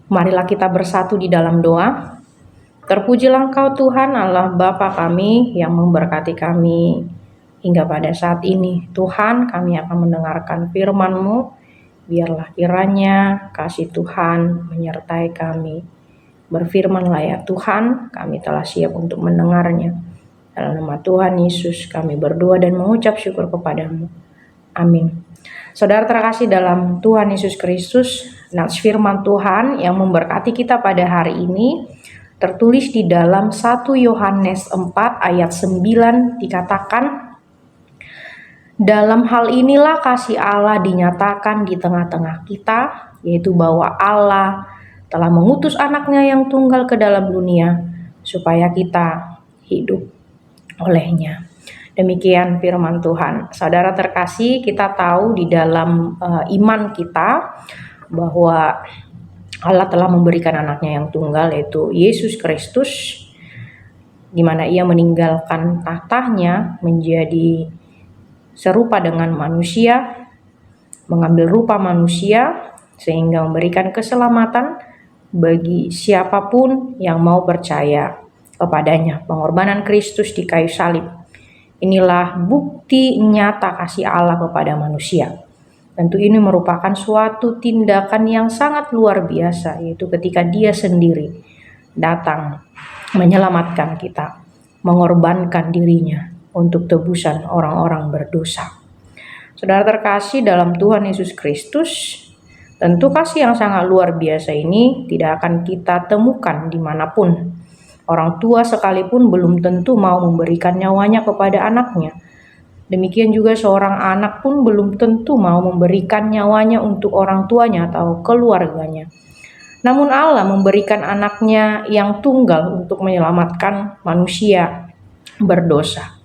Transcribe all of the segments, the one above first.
Marilah kita bersatu di dalam doa. Terpujilah Engkau Tuhan Allah Bapa kami yang memberkati kami hingga pada saat ini. Tuhan, kami akan mendengarkan firman-Mu. Biarlah kiranya kasih Tuhan menyertai kami. Berfirmanlah ya Tuhan, kami telah siap untuk mendengarnya. Dalam nama Tuhan Yesus kami berdoa dan mengucap syukur kepadamu. Amin. Saudara terkasih dalam Tuhan Yesus Kristus, nats firman Tuhan yang memberkati kita pada hari ini tertulis di dalam 1 Yohanes 4 ayat 9 dikatakan, dalam hal inilah kasih Allah dinyatakan di tengah-tengah kita, yaitu bahwa Allah telah mengutus anaknya yang tunggal ke dalam dunia supaya kita hidup olehnya. Demikian firman Tuhan. Saudara terkasih, kita tahu di dalam iman kita bahwa Allah telah memberikan anaknya yang tunggal, yaitu Yesus Kristus, di mana ia meninggalkan tahtanya menjadi serupa dengan manusia, mengambil rupa manusia sehingga memberikan keselamatan bagi siapapun yang mau percaya kepadanya. Pengorbanan Kristus di kayu salib, inilah bukti nyata kasih Allah kepada manusia. Tentu ini merupakan suatu tindakan yang sangat luar biasa, yaitu ketika Dia sendiri datang menyelamatkan kita, mengorbankan dirinya untuk tebusan orang-orang berdosa. Saudara terkasih dalam Tuhan Yesus Kristus, tentu kasih yang sangat luar biasa ini tidak akan kita temukan dimanapun. Orang tua sekalipun belum tentu mau memberikan nyawanya kepada anaknya. Demikian juga seorang anak pun belum tentu mau memberikan nyawanya untuk orang tuanya atau keluarganya. Namun Allah memberikan anaknya yang tunggal untuk menyelamatkan manusia berdosa.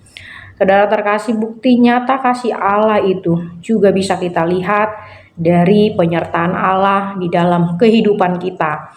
Saudara terkasih, bukti nyata kasih Allah itu juga bisa kita lihat dari penyertaan Allah di dalam kehidupan kita.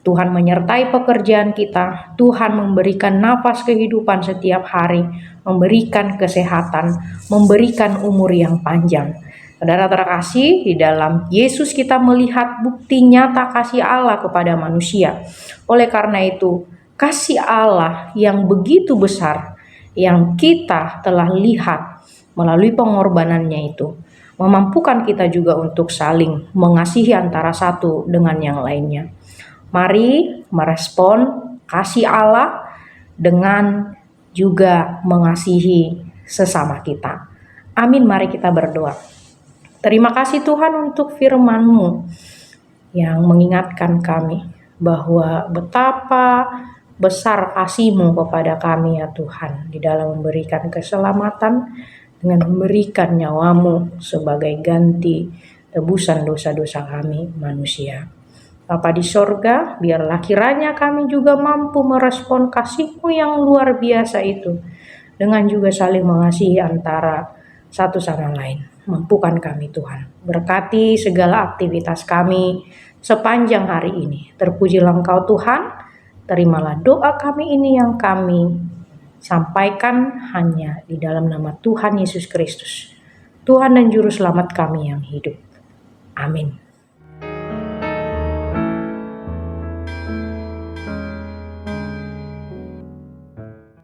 Tuhan menyertai pekerjaan kita, Tuhan memberikan nafas kehidupan setiap hari, memberikan kesehatan, memberikan umur yang panjang. Saudara terkasih, di dalam Yesus kita melihat bukti nyata kasih Allah kepada manusia. Oleh karena itu, kasih Allah yang begitu besar, yang kita telah lihat melalui pengorbanannya itu, memampukan kita juga untuk saling mengasihi antara satu dengan yang lainnya. Mari merespon kasih Allah dengan juga mengasihi sesama kita. Amin, mari kita berdoa. Terima kasih Tuhan untuk firman-Mu yang mengingatkan kami bahwa betapa besar kasih-Mu kepada kami ya Tuhan, di dalam memberikan keselamatan dengan memberikan nyawa-Mu sebagai ganti tebusan dosa-dosa kami manusia. Bapa di sorga, biarlah kiranya kami juga mampu merespon kasih-Mu yang luar biasa itu dengan juga saling mengasihi antara satu sama lain. Mampukan kami Tuhan, berkati segala aktivitas kami sepanjang hari ini. Terpujilah Engkau Tuhan, terimalah doa kami ini yang kami sampaikan hanya di dalam nama Tuhan Yesus Kristus, Tuhan dan Juru Selamat kami yang hidup. Amin.